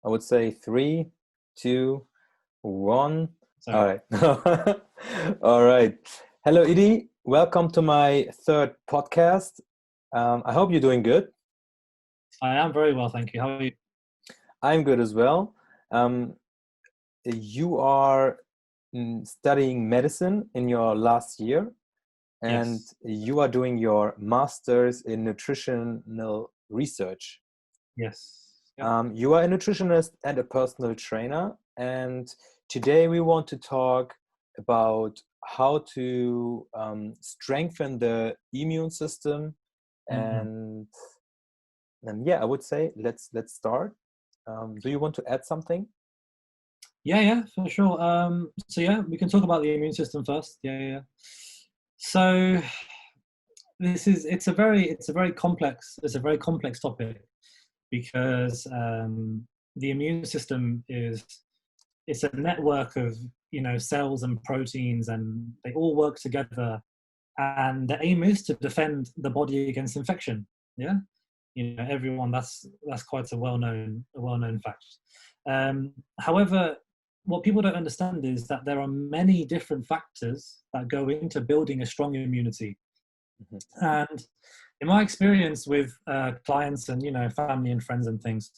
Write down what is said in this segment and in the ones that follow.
I would say three, two, one. All Sorry. right. All right. Hello, Iddry. Welcome to my third podcast. I hope you're doing good. I am very well, thank you. How are you? I'm good as well. Um, you are studying medicine in your last year, and Yes. you are doing your master's in nutritional research. Yes. Yep. You are a nutritionist and a personal trainer, and today we want to talk about how to strengthen the immune system. hmm And, yeah, I would say let's start. Do you want to add something? Yeah, for sure. So yeah, we can talk about the immune system first. Yeah. So it's a very complex topic because the immune system it's a network of cells and proteins, and they all work together, and the aim is to defend the body against infection. Yeah. Everyone, that's quite a well known fact. However, what people don't understand is that there are many different factors that go into building a strong immunity. Mhm. And in my experience with clients and family and friends and things,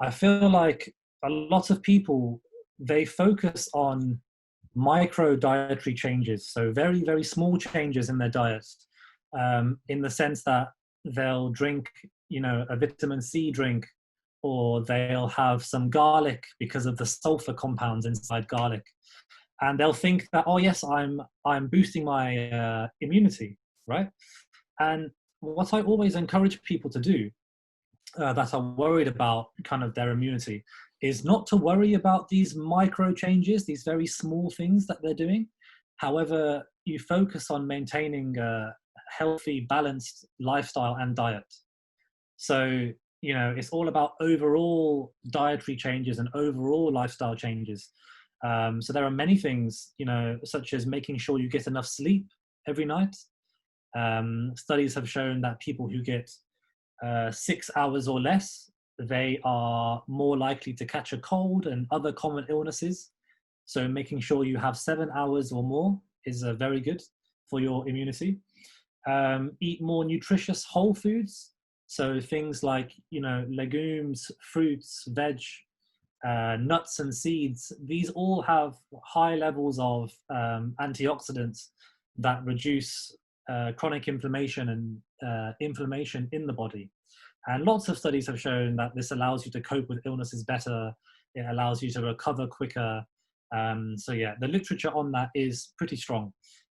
I feel like a lot of people, they focus on micro dietary changes, so very very small changes in their diet, in the sense that they'll drink a vitamin C drink, or they'll have some garlic because of the sulfur compounds inside garlic, and they'll think that, oh yes, I'm boosting my immunity, right? And what I always encourage people to do, that are worried about kind of their immunity, is not to worry about these micro changes, these very small things that they're doing. However, you focus on maintaining a healthy, balanced lifestyle and diet. So, it's all about overall dietary changes and overall lifestyle changes. So there are many things, such as making sure you get enough sleep every night. Studies have shown that people who get 6 hours or less, they are more likely to catch a cold and other common illnesses. So making sure you have 7 hours or more is very good for your immunity. Eat more nutritious whole foods. So things like, legumes, fruits, veg, nuts and seeds. These all have high levels of antioxidants that reduce chronic inflammation and inflammation in the body. And lots of studies have shown that this allows you to cope with illnesses better. It allows you to recover quicker. So yeah, the literature on that is pretty strong.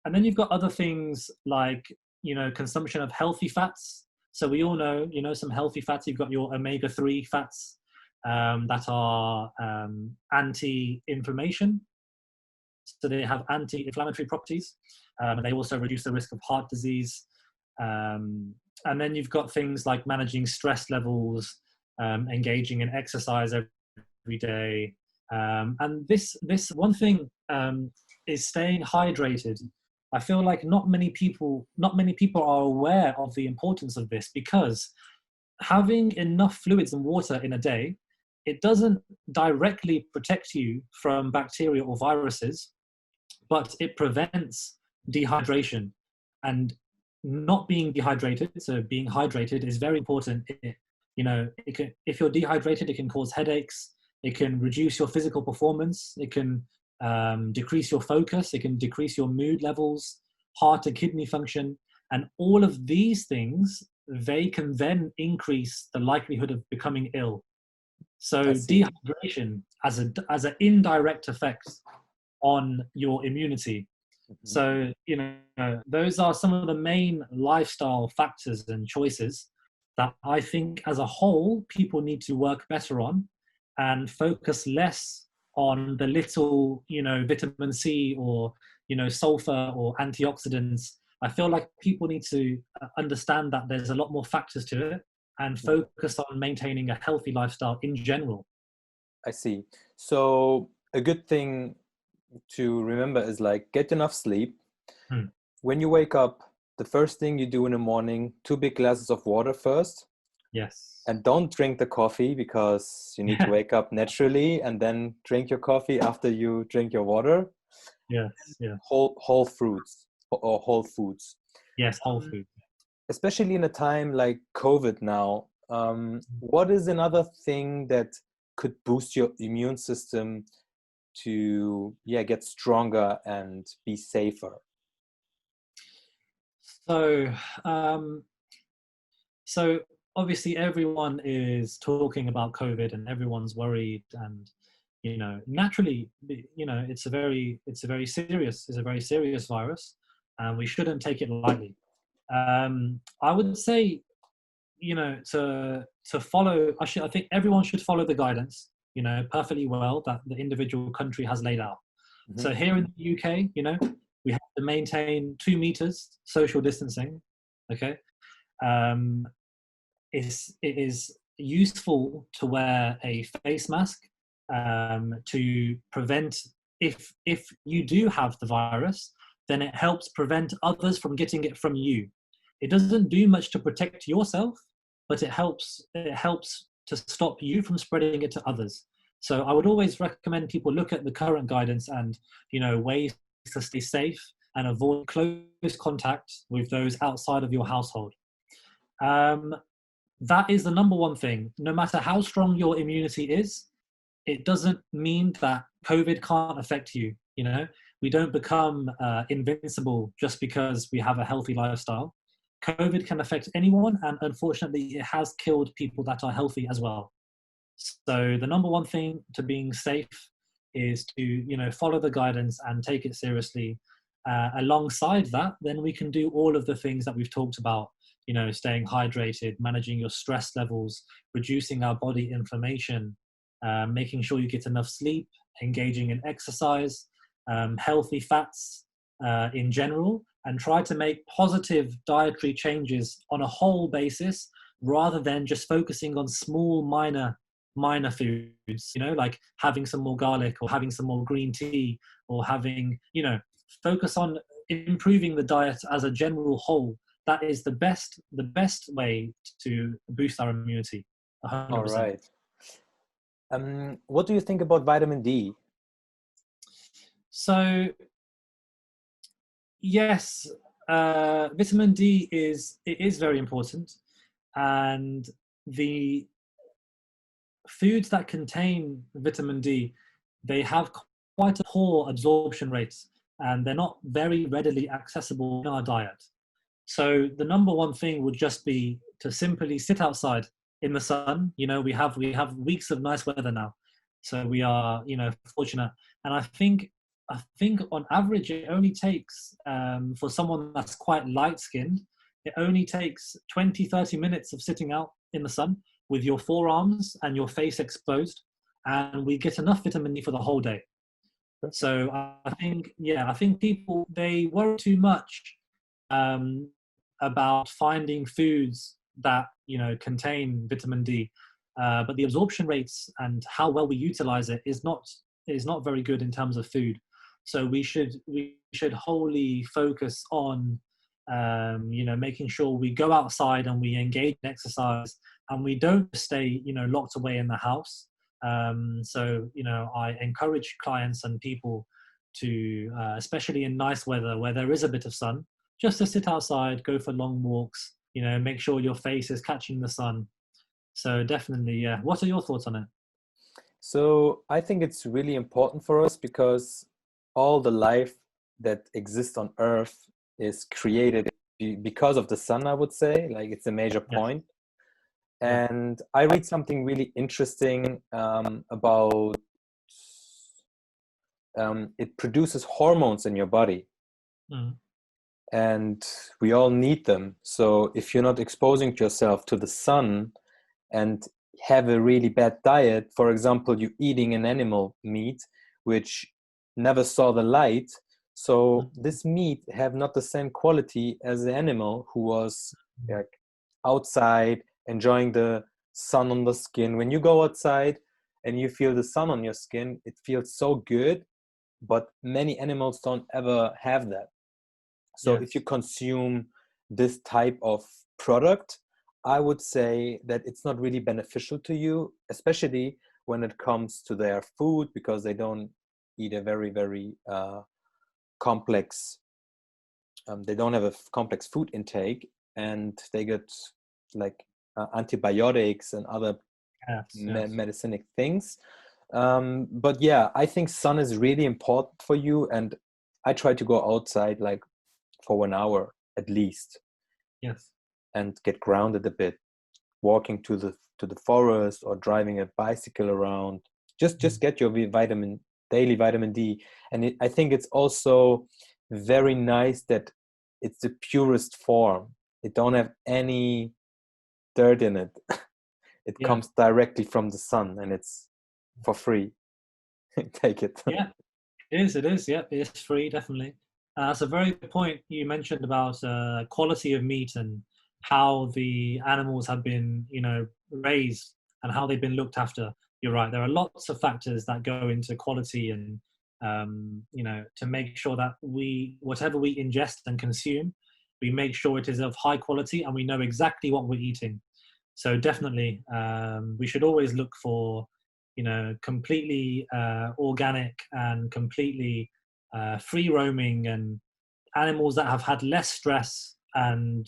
And then you've got other things like, consumption of healthy fats. So we all know, some healthy fats. You've got your omega-3 fats that are anti-inflammation. So they have anti-inflammatory properties. And they also reduce the risk of heart disease. And then you've got things like managing stress levels, engaging in exercise every day. And this one thing is staying hydrated. I feel like not many people are aware of the importance of this, because having enough fluids and water in a day, it doesn't directly protect you from bacteria or viruses, but it prevents dehydration. And not being dehydrated, so being hydrated, is very important. If you're dehydrated, it can cause headaches, it can reduce your physical performance, it can decrease your focus, it can decrease your mood levels, heart and kidney function, and all of these things, they can then increase the likelihood of becoming ill. I So see. dehydration as an indirect effect on your immunity. Mhm. So, those are some of the main lifestyle factors and choices that I think as a whole people need to work better on, and focus less on the little, vitamin C or, sulfur or antioxidants. I feel like people need to understand that there's a lot more factors to it, and focus on maintaining a healthy lifestyle in general. I see. So a good thing to remember is like get enough sleep. Hmm. When you wake up, the first thing you do in the morning, two big glasses of water first. Yes. And don't drink the coffee, because you need to wake up naturally and then drink your coffee after you drink your water. Yes. Yeah. Whole fruits or whole foods. Yes. Whole food. Especially in a time like COVID now, what is another thing that could boost your immune system to get stronger and be safer? So, so obviously everyone is talking about COVID and everyone's worried, and naturally, it's a very serious virus, and we shouldn't take it lightly. I would say, to follow, I think everyone should follow the guidance, perfectly well, that the individual country has laid out. Mm-hmm. So here in the UK, we have to maintain 2 meters social distancing. Okay. Um, it is useful to wear a face mask, to prevent, if you do have the virus, then it helps prevent others from getting it from you. It doesn't do much to protect yourself, but it helps to stop you from spreading it to others. So I would always recommend people look at the current guidance and ways to stay safe and avoid close contact with those outside of your household. That is the number one thing. No matter how strong your immunity is, it doesn't mean that COVID can't affect you. We don't become invincible just because we have a healthy lifestyle. COVID can affect anyone, and unfortunately, it has killed people that are healthy as well. So the number one thing to being safe is to follow the guidance and take it seriously. Alongside that, then we can do all of the things that we've talked about. Staying hydrated, managing your stress levels, reducing our body inflammation, making sure you get enough sleep, engaging in exercise, healthy fats in general, and try to make positive dietary changes on a whole basis, rather than just focusing on small minor foods, like having some more garlic or having some more green tea, or having, focus on improving the diet as a general whole. That is the best way to boost our immunity. 100%. All right. What do you think about vitamin D? So yes, vitamin D is very important, and the foods that contain vitamin D, they have quite a poor absorption rates, and they're not very readily accessible in our diet. So the number one thing would just be to simply sit outside in the sun. We have weeks of nice weather now, so we are fortunate. And I think on average it only takes, for someone that's quite light skinned, it only takes 20-30 minutes of sitting out in the sun with your forearms and your face exposed, and we get enough vitamin D for the whole day. So I think people, they worry too much about finding foods that contain vitamin D, but the absorption rates and how well we utilize it is not very good in terms of food. So we should wholly focus on making sure we go outside and we engage in exercise, and we don't stay locked away in the house. So I encourage clients and people to, especially in nice weather where there is a bit of sun, just to sit outside, go for long walks, make sure your face is catching the sun. So definitely, yeah. What are your thoughts on it? So I think it's really important for us, because all the life that exists on Earth is created because of the sun, I would say. Like, it's a major point. Yes. And I read something really interesting about it produces hormones in your body. Mm. And we all need them. So if you're not exposing yourself to the sun and have a really bad diet, for example, you're eating an animal meat which never saw the light, so this meat have not the same quality as the animal who was like outside enjoying the sun on the skin. When you go outside and you feel the sun on your skin, it feels so good, but many animals don't ever have that. So if you consume this type of product, I would say that it's not really beneficial to you, especially when it comes to their food, because they don't eat a very, very complex, they don't have a complex food intake, and they get like antibiotics and other medicinic things. But yeah, I think sun is really important for you, and I try to go outside like for 1 hour at least. Yes. And get grounded a bit, walking to the forest or driving a bicycle around. Just get your daily vitamin D. And I think it's also very nice that it's the purest form. It don't have any dirt in it. It comes directly from the sun, and it's for free. Take it. Yeah, it is. Yeah, it's free, definitely. That's a very good point you mentioned about quality of meat and how the animals have been, raised and how they've been looked after. You're right. There are lots of factors that go into quality and, to make sure that whatever we ingest and consume, we make sure it is of high quality and we know exactly what we're eating. So definitely, we should always look for, completely organic and completely free roaming and animals that have had less stress and,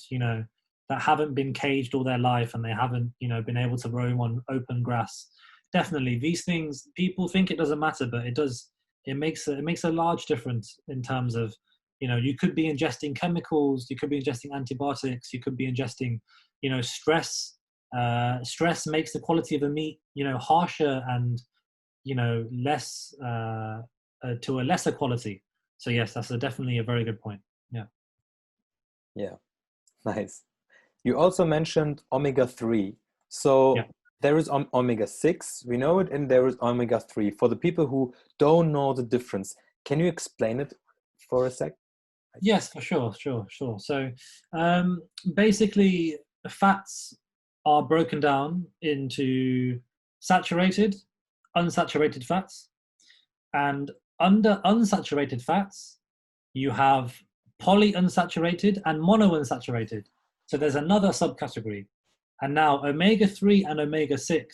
that haven't been caged all their life and they haven't, been able to roam on open grass. Definitely, these things, people think it doesn't matter, but it does. It makes a large difference in terms of, you could be ingesting chemicals, you could be ingesting antibiotics, you could be ingesting, stress. Stress makes the quality of the meat, harsher and, less to a lesser quality. So yes, that's definitely a very good point. Yeah, nice. You also mentioned omega-3. So there is omega-6, we know it, and there is omega-3. For the people who don't know the difference, can you explain it for a sec? Yes, for sure. So basically, fats are broken down into saturated, unsaturated fats. And under unsaturated fats, you have polyunsaturated and monounsaturated. So there's another subcategory. And now omega-3 and omega-6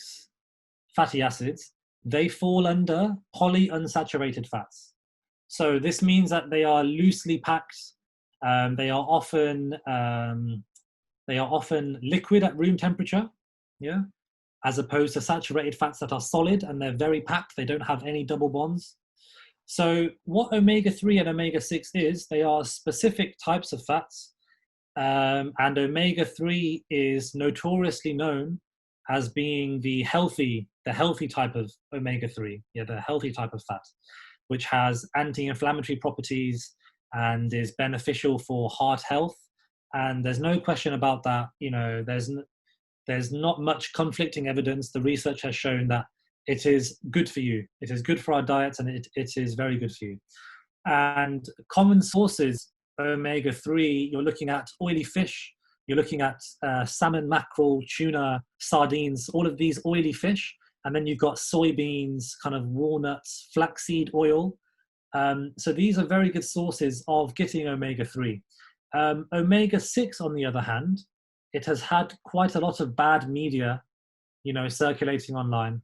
fatty acids, they fall under polyunsaturated fats. So this means that they are loosely packed. They are often liquid at room temperature, as opposed to saturated fats that are solid and they're very packed. They don't have any double bonds. So what omega-3 and omega-6 is, they are specific types of fats. And omega-3 is notoriously known as being the healthy type of omega-3, the healthy type of fat, which has anti-inflammatory properties and is beneficial for heart health. And there's no question about that. There's not much conflicting evidence. The research has shown that it is good for you. It is good for our diets, and it is very good for you. And common sources, omega-3, you're looking at oily fish, you're looking at salmon, mackerel, tuna, sardines, all of these oily fish. And then you've got soybeans, kind of walnuts, flaxseed oil. So these are very good sources of getting omega-3. Omega-6, on the other hand, it has had quite a lot of bad media, circulating online.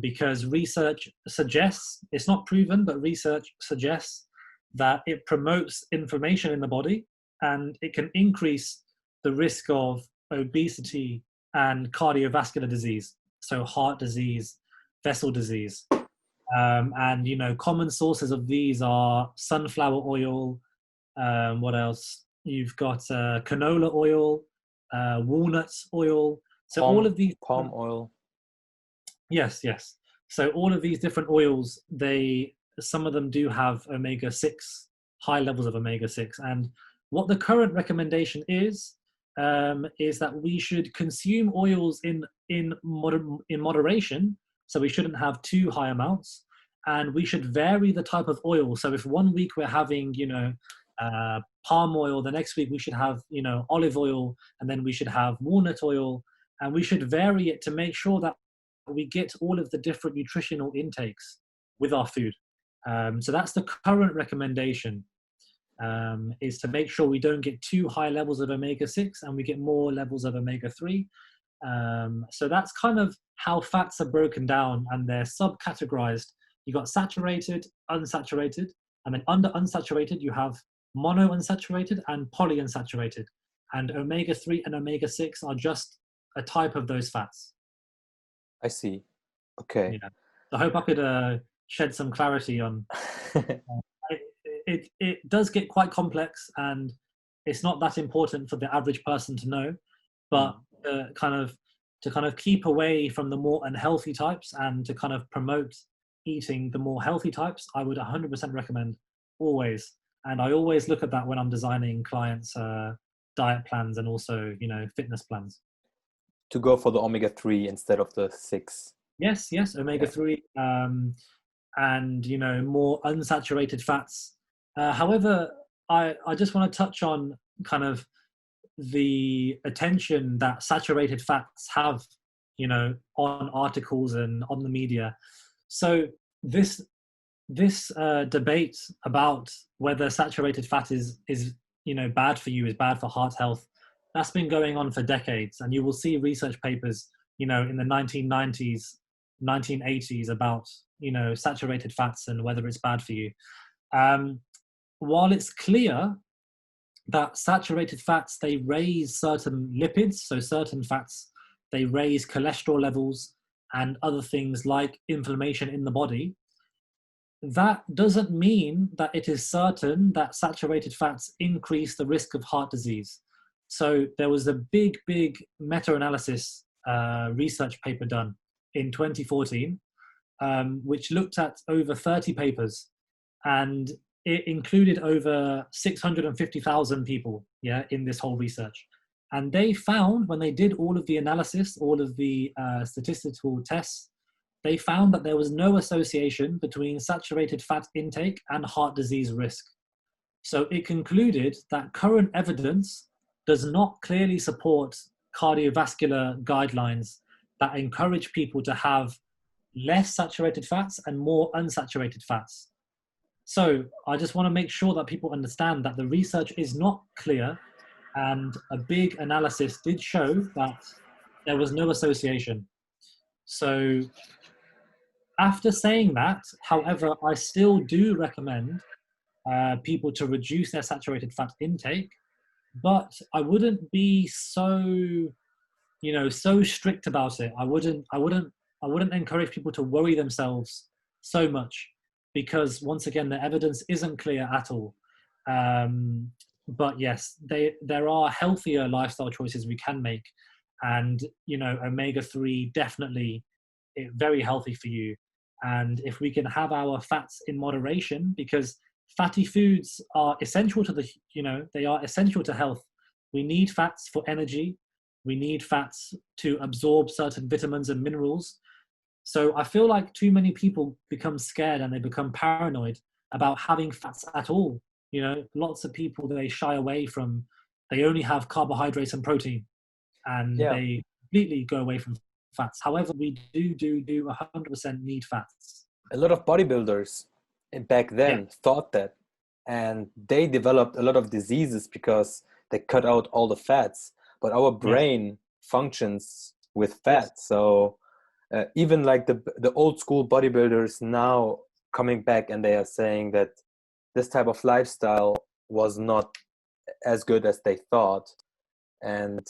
Because research suggests, it's not proven, but research suggests that it promotes inflammation in the body and it can increase the risk of obesity and cardiovascular disease, so heart disease, vessel disease. And, common sources of these are sunflower oil, what else? You've got canola oil, walnut oil. So all of these... Palm oil. Yes. So all of these different oils, some of them do have omega-6, high levels of omega-6. And what the current recommendation is that we should consume oils in moderation. So we shouldn't have too high amounts, and we should vary the type of oil. So if 1 week we're having, palm oil, the next week we should have, olive oil, and then we should have walnut oil, and we should vary it to make sure that we get all of the different nutritional intakes with our food. So that's the current recommendation. is to make sure we don't get too high levels of omega-6 and we get more levels of omega-3. So that's kind of how fats are broken down, and they're subcategorized. You got saturated, unsaturated, and then under unsaturated you have monounsaturated and polyunsaturated. And omega-3 and omega-6 are just a type of those fats. I see. Okay. Yeah. I hope I could shed some clarity on. It does get quite complex, and it's not that important for the average person to know. But to kind of keep away from the more unhealthy types and to kind of promote eating the more healthy types, I would 100% recommend always. And I always look at that when I'm designing clients' diet plans and also, fitness plans. To go for the omega-3 instead of the 6. Yes, omega-3, and more unsaturated fats. However, I just want to touch on kind of the attention that saturated fats have, on articles and on the media. So this debate about whether saturated fat is bad for you, is bad for heart health, that's been going on for decades. And you will see research papers, in the 1990s, 1980s about, saturated fats and whether it's bad for you. While it's clear that saturated fats, they raise certain lipids, so certain fats, they raise cholesterol levels and other things like inflammation in the body, that doesn't mean that it is certain that saturated fats increase the risk of heart disease. So there was a big meta-analysis research paper done in 2014, which looked at over 30 papers, and it included over 650,000 people, in this whole research. And they found, when they did all of the analysis, all of the statistical tests, they found that there was no association between saturated fat intake and heart disease risk. So it concluded that current evidence does not clearly support cardiovascular guidelines that encourage people to have less saturated fats and more unsaturated fats. So I just want to make sure that people understand that the research is not clear, and a big analysis did show that there was no association. So after saying that, however, I still do recommend people to reduce their saturated fat intake, but I wouldn't be so strict about it. I wouldn't encourage people to worry themselves so much, because once again, the evidence isn't clear at all. But yes, there are healthier lifestyle choices we can make, and omega-3 definitely very healthy for you. And if we can have our fats in moderation, because fatty foods are essential to they are essential to health. We need fats for energy. We need fats to absorb certain vitamins and minerals. So I feel like too many people become scared and they become paranoid about having fats at all. Lots of people, they shy away from, they only have carbohydrates and protein, and they completely go away from fats. However, we do 100% need fats. A lot of bodybuilders back then thought that, and they developed a lot of diseases because they cut out all the fats. But our brain functions with fat. So even like the old school bodybuilders now coming back, and they are saying that this type of lifestyle was not as good as they thought, and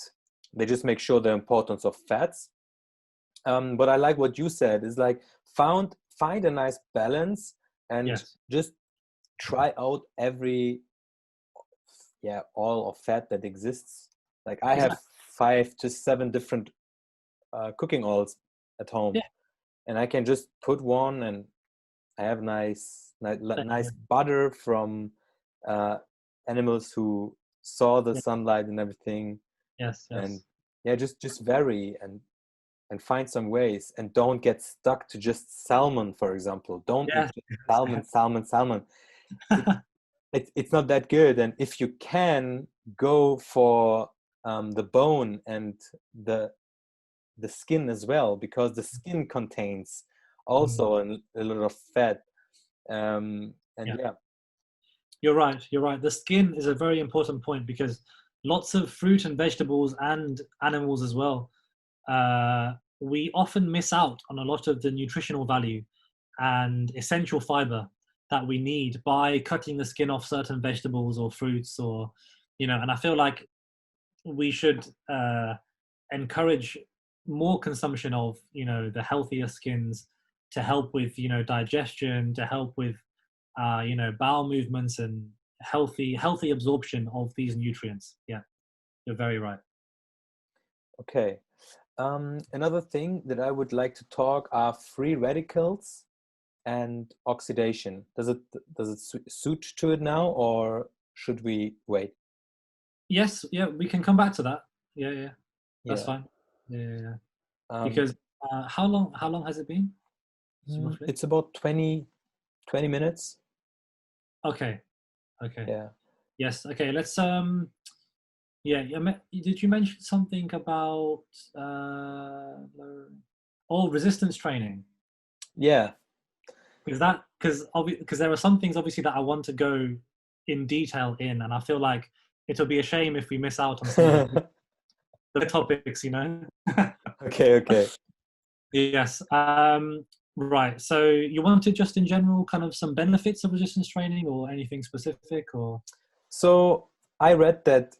they just make sure the importance of fats. But I like what you said, is like find a nice balance and just try out all of fat that exists. Like I have 5 to 7 different cooking oils at home, and I can just put one, and I have nice butter from animals who saw the sunlight and everything. And just vary and find some ways, and don't get stuck to just salmon, for example. Don't eat salmon. It's not that good. And if you can, go for the bone and the skin as well, because the skin contains also a lot of fat. You're right. You're right. The skin is a very important point because lots of fruit and vegetables and animals as well, we often miss out on a lot of the nutritional value and essential fiber that we need by cutting the skin off certain vegetables or fruits, or, and I feel like we should encourage more consumption of, the healthier skins to help with, digestion, to help with, bowel movements and healthy absorption of these nutrients. Yeah, you're very right. Okay. Another thing that I would like to talk are free radicals and oxidation. Does it suit to it now, or should we wait? Yes, yeah, we can come back to that. Yeah, that's Yeah. fine. Yeah. Um, Because how long has it been? Roughly? it's about 20 minutes. Okay. Yeah. Yes. Okay. Let's yeah. Did you mention something about resistance training? Yeah. Because there are some things obviously that I want to go in detail in, and I feel like it'll be a shame if we miss out on some of the topics. Okay. Yes. Right. So you wanted just in general kind of some benefits of resistance training or anything specific, or? So I read that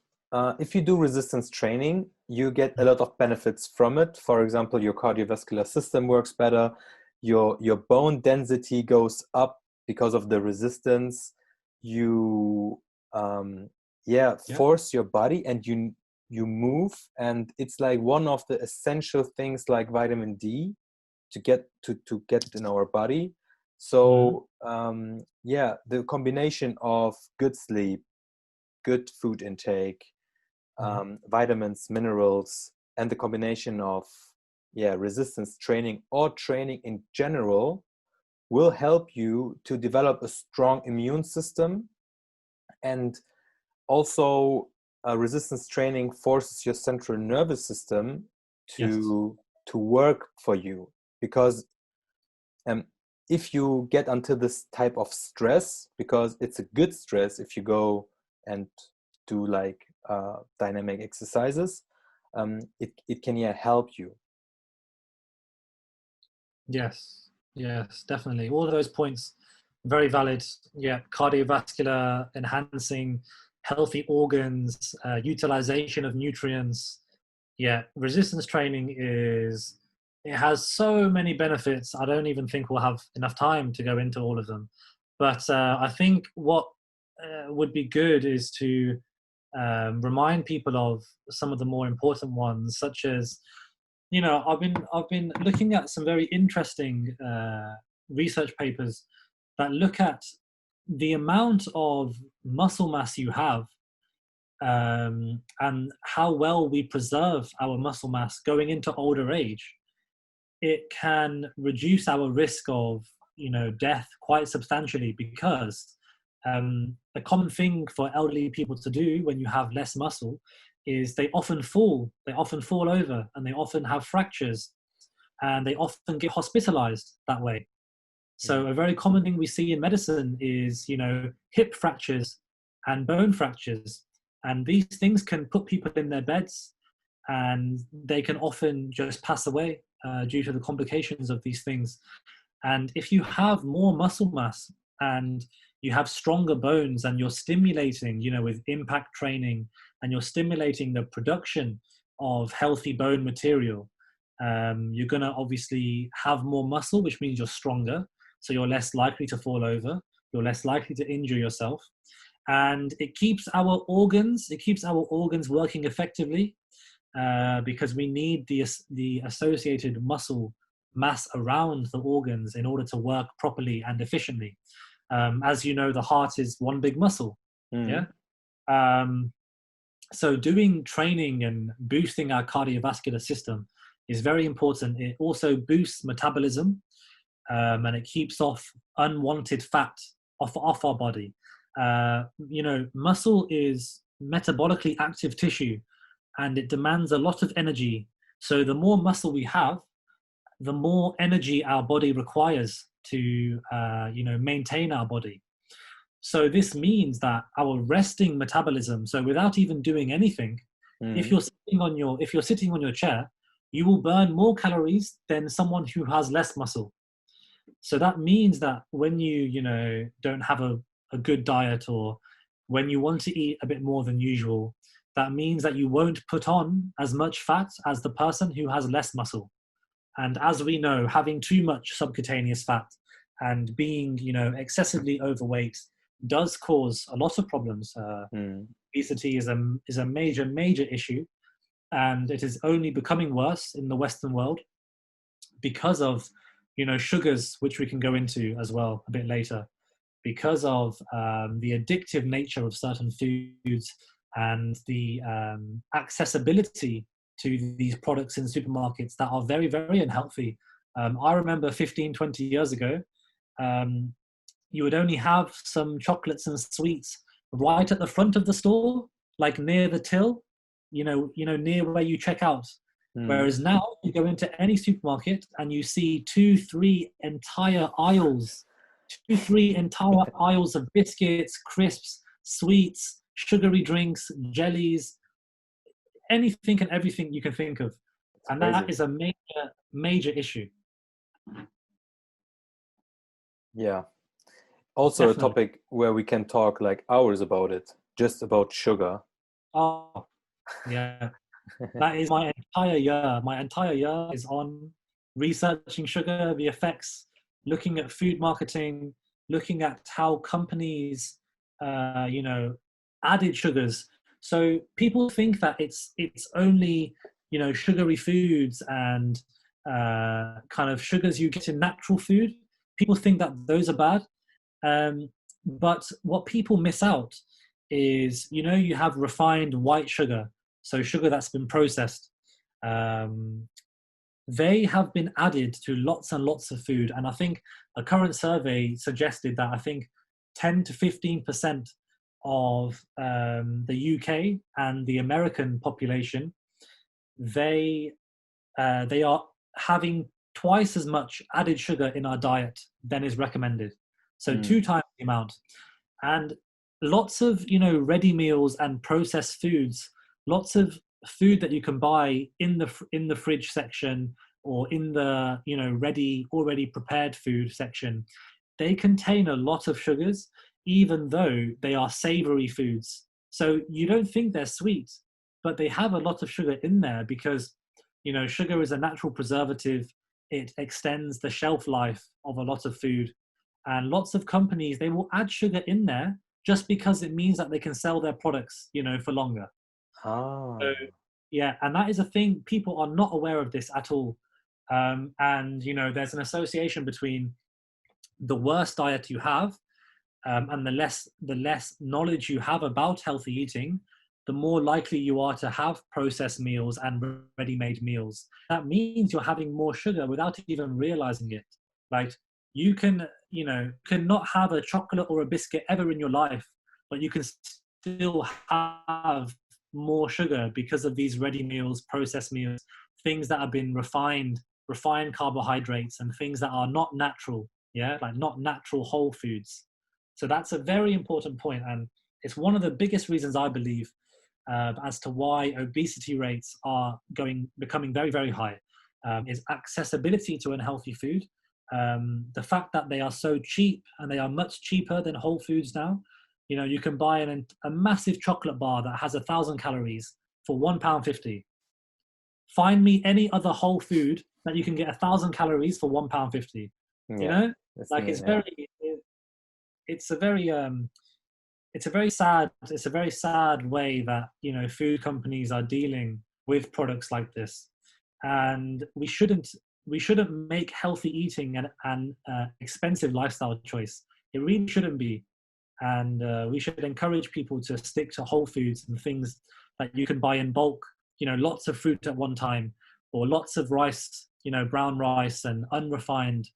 if you do resistance training, you get a lot of benefits from it. For example, your cardiovascular system works better, your bone density goes up because of the resistance. You force your body, and you move, and it's like one of the essential things like vitamin D to get in our body. So the combination of good sleep, good food intake, vitamins, minerals, and the combination of resistance training or training in general will help you to develop a strong immune system. And also resistance training forces your central nervous system to work for you, because if you get onto this type of stress, because it's a good stress if you go and do like dynamic exercises, it can help you. Yes, definitely. All of those points, very valid. Yeah, cardiovascular, enhancing healthy organs, utilization of nutrients. Yeah, resistance training it has so many benefits. I don't even think we'll have enough time to go into all of them. But I think what would be good is to remind people of some of the more important ones, such as, I've been looking at some very interesting research papers that look at the amount of muscle mass you have, and how well we preserve our muscle mass going into older age. It can reduce our risk of, death quite substantially, because a common thing for elderly people to do when you have less muscle is they often fall over, and they often have fractures, and they often get hospitalized that way. So a very common thing we see in medicine is, hip fractures and bone fractures, and these things can put people in their beds, and they can often just pass away due to the complications of these things. And if you have more muscle mass and you have stronger bones, and you're stimulating, with impact training, and you're stimulating the production of healthy bone material, you're going to obviously have more muscle, which means you're stronger. So you're less likely to fall over. You're less likely to injure yourself. And it keeps our organs working effectively, because we need the associated muscle mass around the organs in order to work properly and efficiently. As you know, the heart is one big muscle. Yeah. So doing training and boosting our cardiovascular system is very important. It also boosts metabolism, and it keeps off unwanted fat off our body. Muscle is metabolically active tissue, and it demands a lot of energy. So the more muscle we have, the more energy our body requires to maintain our body. So this means that our resting metabolism, so without even doing anything, if you're sitting on your chair, you will burn more calories than someone who has less muscle. So that means that when you don't have a good diet, or when you want to eat a bit more than usual, that means that you won't put on as much fat as the person who has less muscle. And as we know, having too much subcutaneous fat and being, excessively overweight does cause a lot of problems. Obesity is a major, major issue, and it is only becoming worse in the Western world because of, sugars, which we can go into as well a bit later, because of the addictive nature of certain foods and the accessibility to these products in supermarkets that are very, very unhealthy. I remember 15, 20 years ago, you would only have some chocolates and sweets right at the front of the store, like near the till, near where you check out. Whereas now you go into any supermarket and you see 2-3 entire aisles of biscuits, crisps, sweets, sugary drinks, jellies, anything and everything you can think of. And that is a major, major issue. Yeah. Also Definitely. A topic where we can talk like hours about it, just about sugar. Oh, yeah. That is my entire year. My entire year is on researching sugar, the effects, looking at food marketing, looking at how companies, added sugars. So people think that it's only, sugary foods and kind of sugars you get in natural food. People think that those are bad. But what people miss out is, you have refined white sugar. So sugar that's been processed. They have been added to lots and lots of food. And I think a current survey suggested that I think 10 to 15% of the UK and the American population, they are having twice as much added sugar in our diet than is recommended. So 2 times the amount. And lots of, ready meals and processed foods, lots of food that you can buy in the fridge section or in the, already prepared food section, they contain a lot of sugars, even though they are savory foods. So you don't think they're sweet, but they have a lot of sugar in there because, sugar is a natural preservative. It extends the shelf life of a lot of food. And lots of companies, they will add sugar in there just because it means that they can sell their products, for longer. Oh. So, yeah, and that is a thing. People are not aware of this at all. And, there's an association between the worse diet you have and the less knowledge you have about healthy eating, the more likely you are to have processed meals and ready-made meals. That means you're having more sugar without even realizing it. Like, you can not have a chocolate or a biscuit ever in your life, but you can still have more sugar because of these ready meals, processed meals, things that have been refined carbohydrates, and things that are not natural, like not natural whole foods. So that's a very important point, and it's one of the biggest reasons I believe as to why obesity rates are becoming very, very high, is accessibility to unhealthy food. The fact that they are so cheap, and they are much cheaper than whole foods now. You can buy a massive chocolate bar that has 1,000 calories for £1.50. Find me any other whole food that you can get 1,000 calories for £1.50. Like it's a very sad way that food companies are dealing with products like this, and we shouldn't make healthy eating an expensive lifestyle choice. It really shouldn't be. And we should encourage people to stick to whole foods and things that you can buy in bulk, lots of fruit at one time, or lots of rice, brown rice and unrefined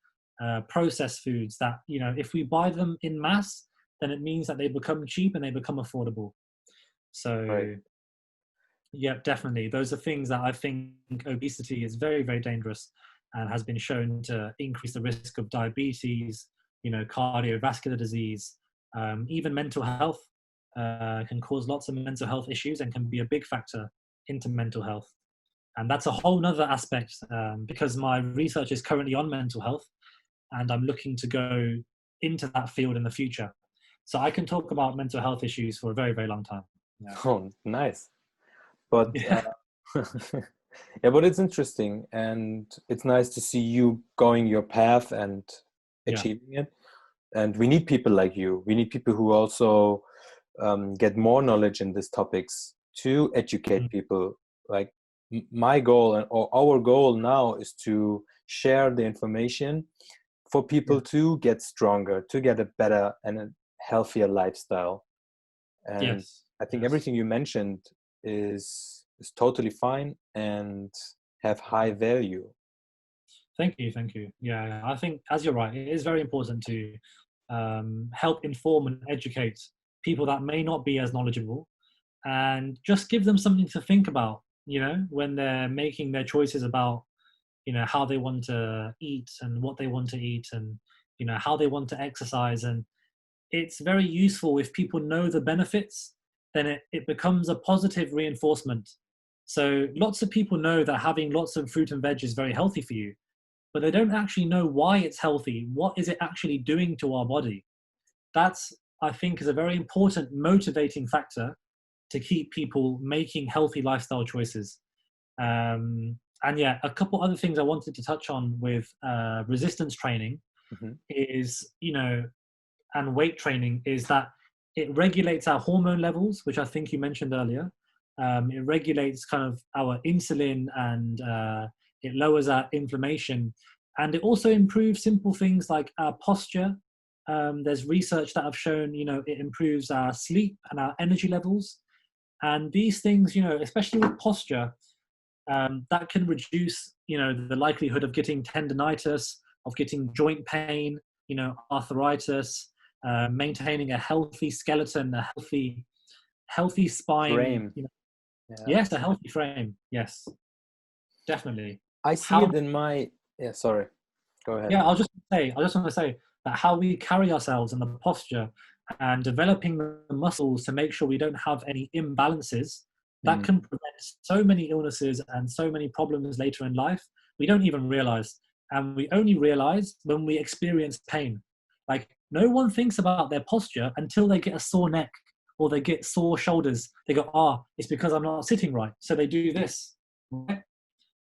processed foods that, if we buy them in mass, then it means that they become cheap and they become affordable. So, right. Yeah, definitely. Those are things that I think obesity is very, very dangerous and has been shown to increase the risk of diabetes, cardiovascular disease, Even mental health can cause lots of mental health issues and can be a big factor into mental health. And that's a whole nother aspect, because my research is currently on mental health and I'm looking to go into that field in the future. So I can talk about mental health issues for a very, very long time. Yeah. Oh, nice. But Yeah. yeah, but it's interesting, and it's nice to see you going your path and Yeah. achieving it. And we need people like you. We need people who also get more knowledge in these topics to educate people. Like my goal or our goal now is to share the information for people to get stronger, to get a better and a healthier lifestyle. And Yes. I think Yes. everything you mentioned is totally fine and have high value. Thank you. Thank you. Yeah. I think, as you're right, it is very important to help inform and educate people that may not be as knowledgeable, and just give them something to think about, when they're making their choices about, how they want to eat and what they want to eat, and, how they want to exercise. And it's very useful if people know the benefits, then it becomes a positive reinforcement. So lots of people know that having lots of fruit and veg is very healthy for you, but they don't actually know why it's healthy. What is it actually doing to our body? That's, I think, is a very important motivating factor to keep people making healthy lifestyle choices. And yeah, a couple other things I wanted to touch on with resistance training Mm-hmm. is, and weight training, is that it regulates our hormone levels, which I think you mentioned earlier. It regulates kind of our insulin, and it lowers our inflammation. And it also improves simple things like our posture. There's research that have shown, it improves our sleep and our energy levels. And these things, especially with posture, that can reduce, the likelihood of getting tendonitis, of getting joint pain, arthritis, maintaining a healthy skeleton, a healthy spine. Frame. Yeah. Yes, a healthy frame. Yes, definitely. I see How? it in my, yeah, sorry, go ahead. Yeah, I just want to say that how we carry ourselves and the posture and developing the muscles to make sure we don't have any imbalances, that Mm. can prevent so many illnesses and so many problems later in life. We don't even realize. And we only realize when we experience pain. Like, no one thinks about their posture until they get a sore neck or they get sore shoulders. They go, it's because I'm not sitting right. So they do this. Right?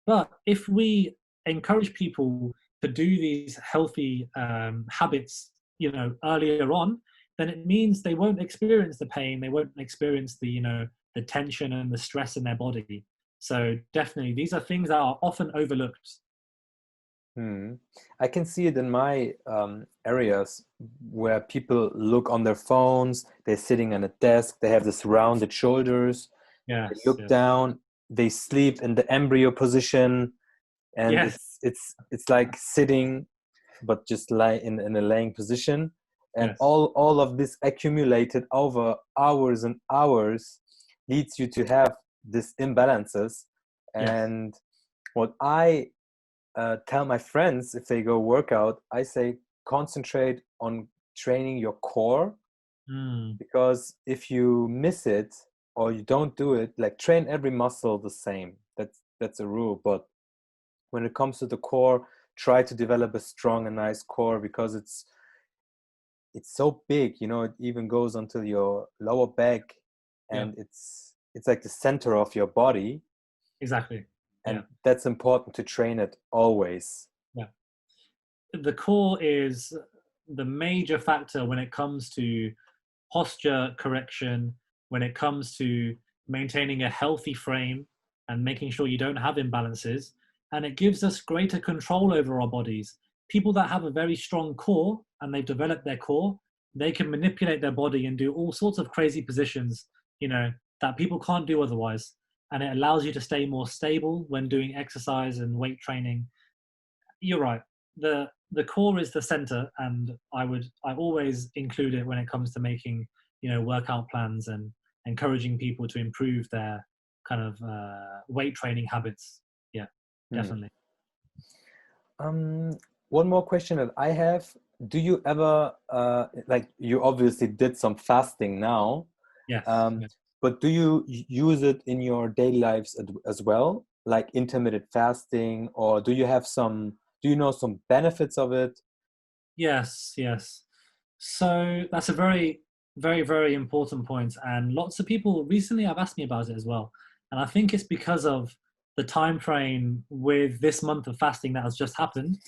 But if we encourage people to do these healthy habits, earlier on, then it means they won't experience the pain, they won't experience the tension and the stress in their body. So definitely, these are things that are often overlooked. Hmm. I can see it in my areas where people look on their phones, they're sitting on a desk, they have this rounded shoulders, they Yes, look yes, down, they sleep in the embryo position, and yes, it's like sitting, but just lie in a laying position. And yes, all of this accumulated over hours and hours leads you to have these imbalances. yes. And what I tell my friends if they go workout, I say concentrate on training your core, Mm, because if you miss it or you don't do it, like train every muscle the same. That's a rule. But when it comes to the core, try to develop a strong and nice core, because it's so big, it even goes until your lower back, yeah, and it's like the center of your body, exactly. Yeah, and that's important to train it always. yeah. The core is the major factor when it comes to posture correction, when it comes to maintaining a healthy frame and making sure you don't have imbalances. And it gives us greater control over our bodies. People that have a very strong core and they've developed their core, they can manipulate their body and do all sorts of crazy positions, that people can't do otherwise. And it allows you to stay more stable when doing exercise and weight training. You're right. The core is the center, and I always include it when it comes to making workout plans and encouraging people to improve their kind of weight training habits. Yeah, Hmm. definitely. Um, One more question that I have. do you ever, like you obviously did some fasting now, Yes. um, but do you use it in your daily lives as well, like intermittent fasting, or do you have do you know some benefits of it? Yes, yes. So that's a very, very, very important point. And lots of people recently have asked me about it as well. And I think it's because of the time frame with this month of fasting that has just happened.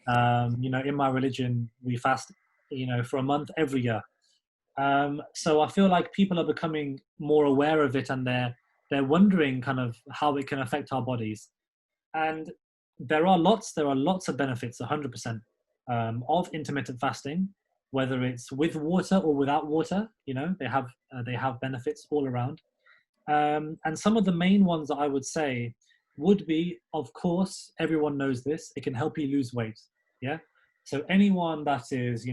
In my religion, we fast, for a month every year. So I feel like people are becoming more aware of it, and they're wondering kind of how it can affect our bodies. And there are lots of benefits, 100%, of intermittent fasting, whether it's with water or without water. They have benefits all around. And some of the main ones that I would say would be, of course, everyone knows this. It can help you lose weight. Yeah. So anyone that is,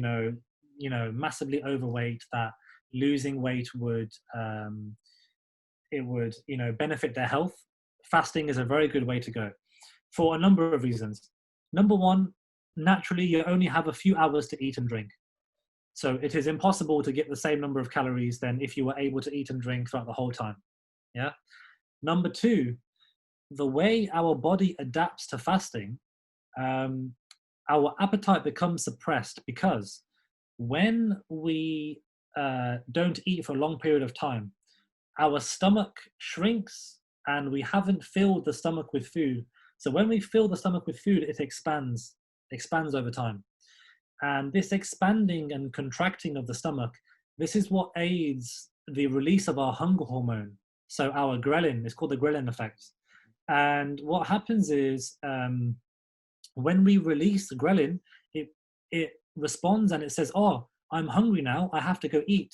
massively overweight, that losing weight would benefit their health. Fasting is a very good way to go for a number of reasons. Number one, naturally, you only have a few hours to eat and drink. So it is impossible to get the same number of calories than if you were able to eat and drink throughout the whole time. Yeah. Number two, the way our body adapts to fasting, um, our appetite becomes suppressed because when we don't eat for a long period of time, our stomach shrinks and we haven't filled the stomach with food. So when we fill the stomach with food, it expands over time. And this expanding and contracting of the stomach, this is what aids the release of our hunger hormone. So our ghrelin, it's called the ghrelin effect. And what happens is when we release the ghrelin, it responds and it says, "Oh, I'm hungry now. I have to go eat."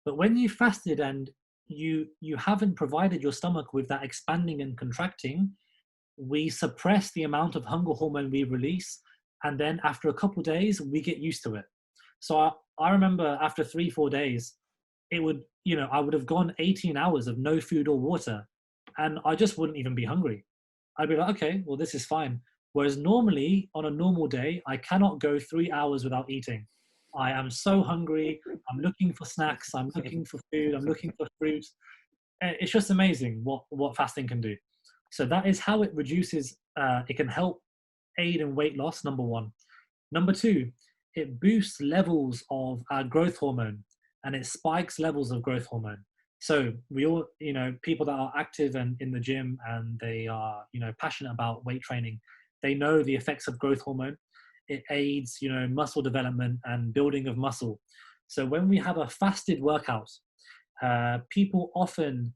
But when you fasted and you haven't provided your stomach with that expanding and contracting, we suppress the amount of hunger hormone we release, and then after a couple of days we get used to it. So I remember after 3-4 days, I would have gone 18 hours of no food or water, and I just wouldn't even be hungry. I'd be like, okay, well, this is fine. Whereas normally on a normal day, I cannot go 3 hours without eating. I am so hungry. I'm looking for snacks. I'm looking for food. I'm looking for fruit. It's just amazing what fasting can do. So that is how it reduces, it can help aid in weight loss, number one. Number two, it boosts levels of our growth hormone, and it spikes levels of growth hormone. So we all, people that are active and in the gym and they are, passionate about weight training, they know the effects of growth hormone. It aids, muscle development and building of muscle. So when we have a fasted workout, people often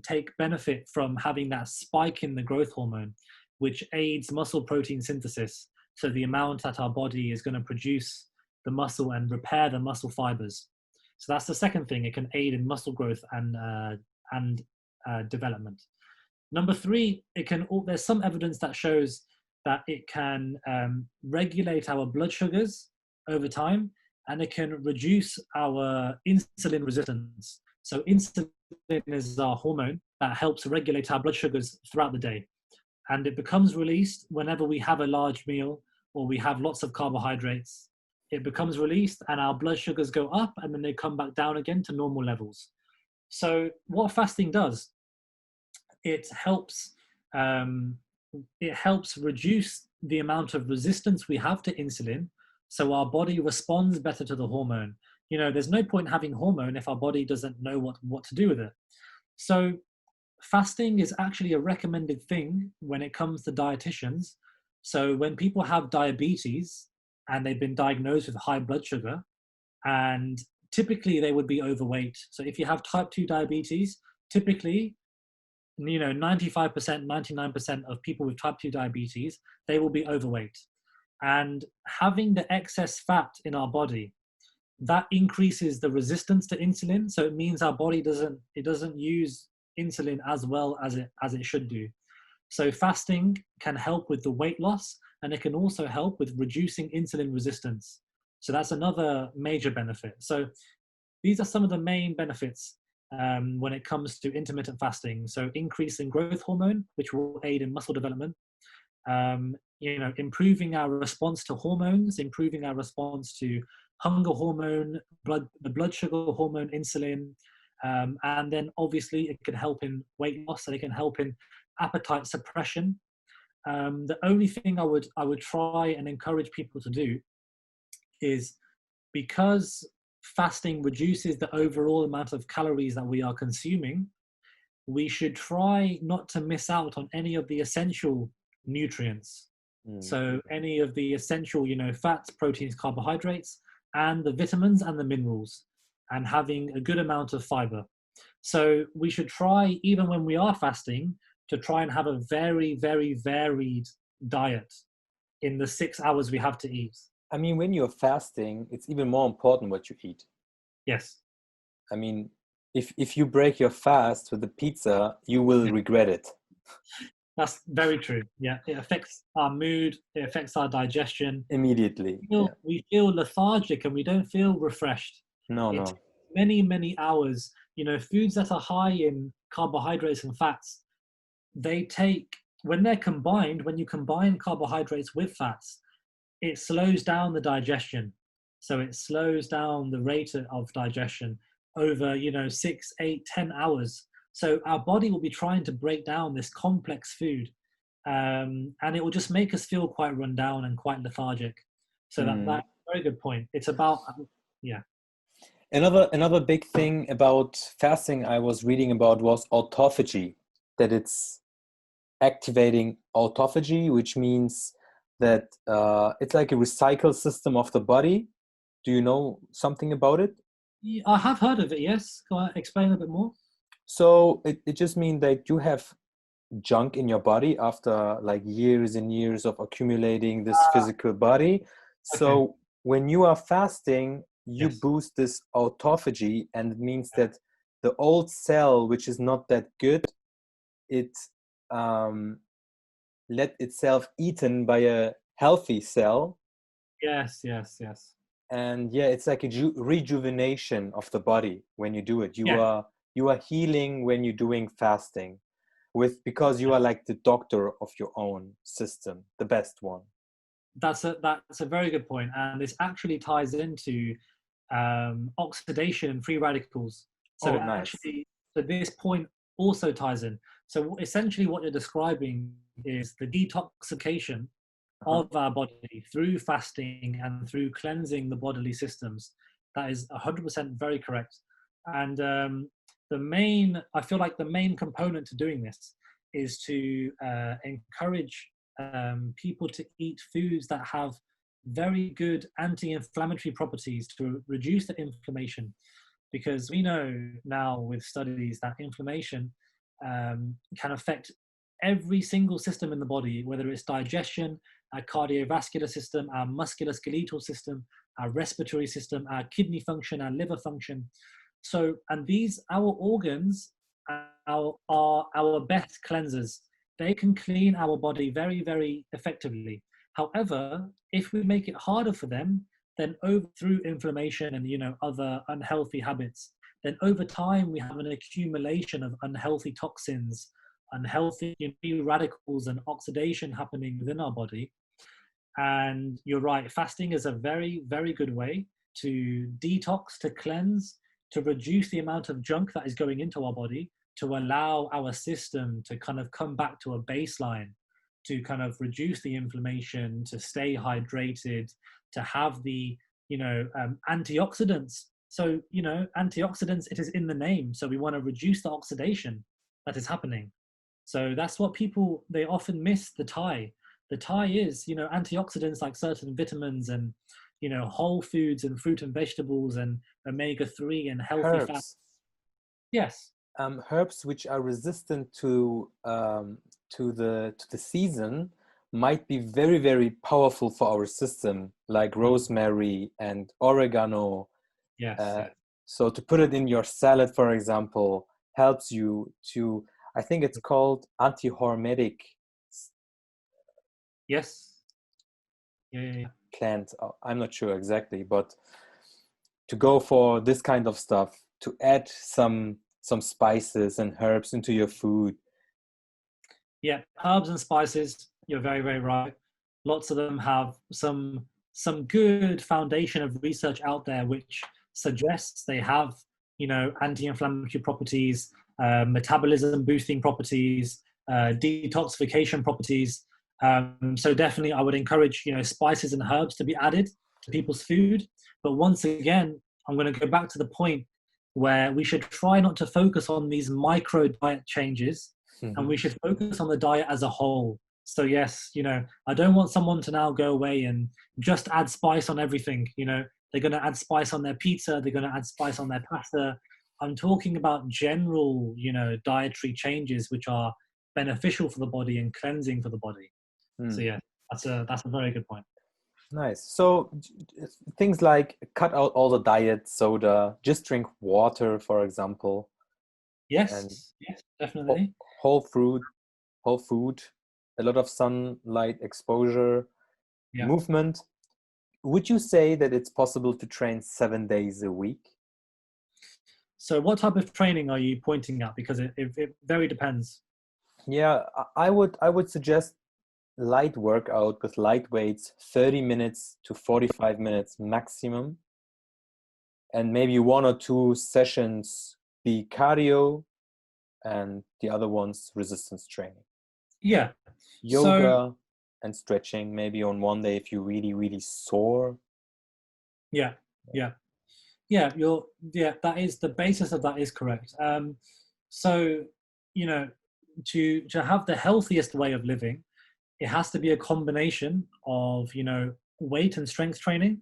take benefit from having that spike in the growth hormone, which aids muscle protein synthesis. So the amount that our body is going to produce the muscle and repair the muscle fibers. So that's the second thing. It can aid in muscle growth and development. Number three, there's some evidence that shows that it can regulate our blood sugars over time, and it can reduce our insulin resistance. So insulin is our hormone that helps regulate our blood sugars throughout the day. And it becomes released whenever we have a large meal or we have lots of carbohydrates. It becomes released and our blood sugars go up and then they come back down again to normal levels. So what fasting does, it helps reduce the amount of resistance we have to insulin, so our body responds better to the hormone. There's no point having hormone if our body doesn't know what to do with it. So fasting is actually a recommended thing when it comes to dietitians. So when people have diabetes and they've been diagnosed with high blood sugar, and typically they would be overweight. So if you have type 2 diabetes, typically 95%, 99% of people with type 2 diabetes, they will be overweight. And having the excess fat in our body, that increases the resistance to insulin. So it means our body doesn't use insulin as well as it should do. So fasting can help with the weight loss, and it can also help with reducing insulin resistance. So that's another major benefit. So these are some of the main benefits when it comes to intermittent fasting. So increasing growth hormone, which will aid in muscle development. improving our response to hormones, improving our response to hunger hormone, the blood sugar hormone, insulin, and then obviously it can help in weight loss, and it can help in appetite suppression. The only thing I would try and encourage people to do is, because fasting reduces the overall amount of calories that we are consuming, we should try not to miss out on any of the essential nutrients. So any of the essential, fats, proteins, carbohydrates, and the vitamins and the minerals, and having a good amount of fiber. So we should try, even when we are fasting, to try and have a very, very varied diet in the 6 hours we have to eat. I mean, when you're fasting, it's even more important what you eat. Yes. I mean, if you break your fast with a pizza, you will regret it. That's very true. Yeah, it affects our mood. It affects our digestion. Immediately. We feel lethargic and we don't feel refreshed. No. Takes many, many hours. Foods that are high in carbohydrates and fats, when you combine carbohydrates with fats, it slows down the digestion. So it slows down the rate of digestion over, 6, 8, 10 hours. So our body will be trying to break down this complex food, and it will just make us feel quite run down and quite lethargic. So that's a very good point. It's about, yeah. Another big thing about fasting I was reading about was autophagy, that it's activating autophagy, which means that it's like a recycle system of the body. Do you know something about it? I have heard of it, yes. Can I explain a bit more? So it just means that you have junk in your body after like years and years of accumulating this physical body. So when you are fasting, you boost this autophagy, and it means that the old cell, which is not that good, it let itself eaten by a healthy cell. Yes. And it's like a rejuvenation of the body when you do it. You are healing when you're doing fasting, because you are like the doctor of your own system, the best one. That's a very good point, and this actually ties into oxidation and free radicals. So nice. So this point also ties in. So essentially what you're describing is the detoxification of our body through fasting and through cleansing the bodily systems. That is 100% very correct. And I feel like the main component to doing this is to encourage people to eat foods that have very good anti-inflammatory properties to reduce the inflammation, because we know now with studies that inflammation can affect every single system in the body, whether it's digestion, our cardiovascular system, our musculoskeletal system, our respiratory system, our kidney function, our liver function. So, and our organs are our best cleansers. They can clean our body very, very effectively. However, if we make it harder for them, then through inflammation and other unhealthy habits, then over time we have an accumulation of unhealthy toxins, unhealthy free radicals, and oxidation happening within our body. And you're right, fasting is a very, very good way to detox, to cleanse, to reduce the amount of junk that is going into our body, to allow our system to kind of come back to a baseline, to kind of reduce the inflammation, to stay hydrated, to have the antioxidants. So antioxidants, it is in the name. So we want to reduce the oxidation that is happening. So that's what they often miss the tie. The tie is antioxidants like certain vitamins and whole foods and fruit and vegetables and omega-3 and healthy fats. Yes. Herbs which are resistant to the season might be very, very powerful for our system, like rosemary and oregano. Yes. So to put it in your salad, for example, helps you to, I think it's called antihormetic. Yes. Yeah. Plant. I'm not sure exactly, but to go for this kind of stuff, to add some spices and herbs into your food. Yeah, herbs and spices. You're very, very right. Lots of them have some good foundation of research out there which suggests they have, you know, anti-inflammatory properties, metabolism boosting properties, detoxification properties. So definitely I would encourage, you know, spices and herbs to be added to people's food. But once again, I'm going to go back to the point where we should try not to focus on these micro diet changes, and we should focus on the diet as a whole. So yes, you know, I don't want someone to now go away and just add spice on everything. You know, they're going to add spice on their pizza, they're going to add spice on their pasta. I'm talking about general, you know, dietary changes which are beneficial for the body and cleansing for the body. So yeah, that's a very good point. Nice. So things like cut out all the diet soda, just drink water, for example. Yes, And yes, definitely. whole food, a lot of sunlight exposure, Yeah. movement. Would you say that it's possible to train 7 days a week? So what type of training are you pointing at? Because it very depends. Yeah, I would suggest light workout with light weights, 30 minutes to 45 minutes maximum, and maybe 1 or 2 sessions be cardio and the other ones resistance training. Yeah. So Yoga and stretching maybe on one day if you really sore. yeah, yeah. Yeah, that is the basis of that is correct. So, you know, to have the healthiest way of living, it has to be a combination of, you know, weight and strength training,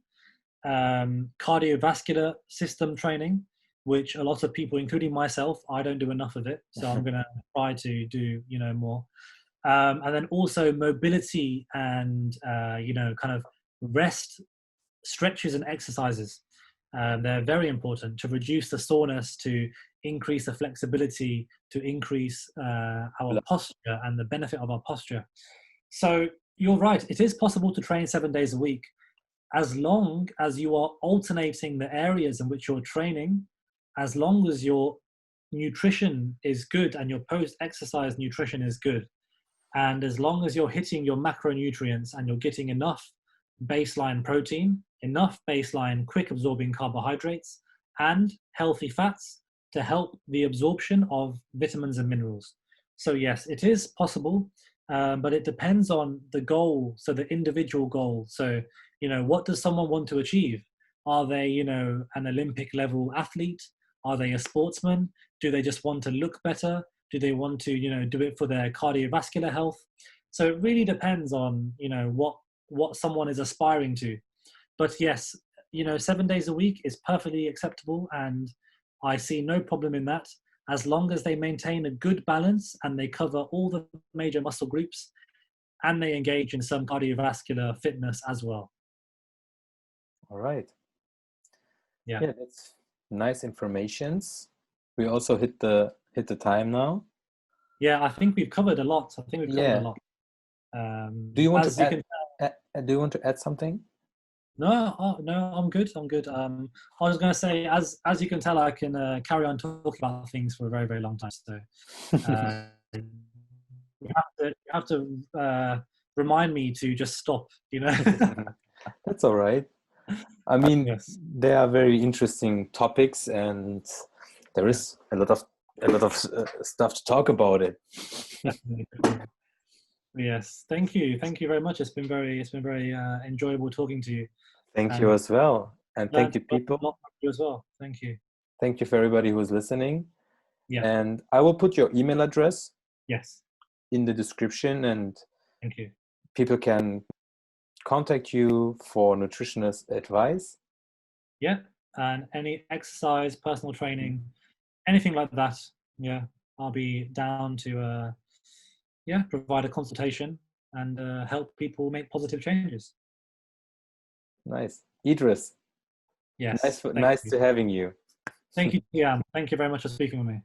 cardiovascular system training, which a lot of people, including myself, I don't do enough of it. So I'm going to try to do, you know, more. And then also mobility and, you know, kind of rest stretches and exercises. They're very important to reduce the soreness, to increase the flexibility, to increase our posture and the benefit of our posture. So you're right, it is possible to train 7 days a week as long as you are alternating the areas in which you're training, as long as your nutrition is good and your post-exercise nutrition is good, and as long as you're hitting your macronutrients and you're getting enough baseline protein, enough baseline quick absorbing carbohydrates, and healthy fats to help the absorption of vitamins and minerals. So yes, it is possible, but it depends on the goal, so the individual goal. So, you know, what does someone want to achieve? Are they, you know, an Olympic level athlete? Are they a sportsman? Do they just want to look better? Do they want to, you know, do it for their cardiovascular health? So it really depends on, you know, what someone is aspiring to. But yes, you know, 7 days a week is perfectly acceptable, and I see no problem in that, as long as they maintain a good balance and they cover all the major muscle groups and they engage in some cardiovascular fitness as well. All right. Yeah. Yeah, that's nice informations. We also hit the time now. Yeah, I think we've covered a lot. I think we've covered a Yeah. lot. Do you want As to you can do you want to add something? No, no, I'm good. I'm good. I was going to say, as you can tell, I can carry on talking about things for a very, very long time. So you have to remind me to just stop. You know. That's all right. I mean, Yes. they are very interesting topics, and there is a lot of stuff to talk about it. Definitely. Yes. Thank you. Thank you very much. It's been very enjoyable talking to you. Thank you And as well, and thank learned you, a people. lot from you as well. Thank you. Thank you for everybody who's listening. Yeah. And I will put your email address Yes. in the description, and Thank you. people can contact you for nutritionist advice. Yeah. And any exercise, personal training, anything like that. Yeah. I'll be down to provide a consultation and help people make positive changes. Nice. Idris, Yes. Thank nice you. to having you. Thank you, Tijam. Thank you very much for speaking with me.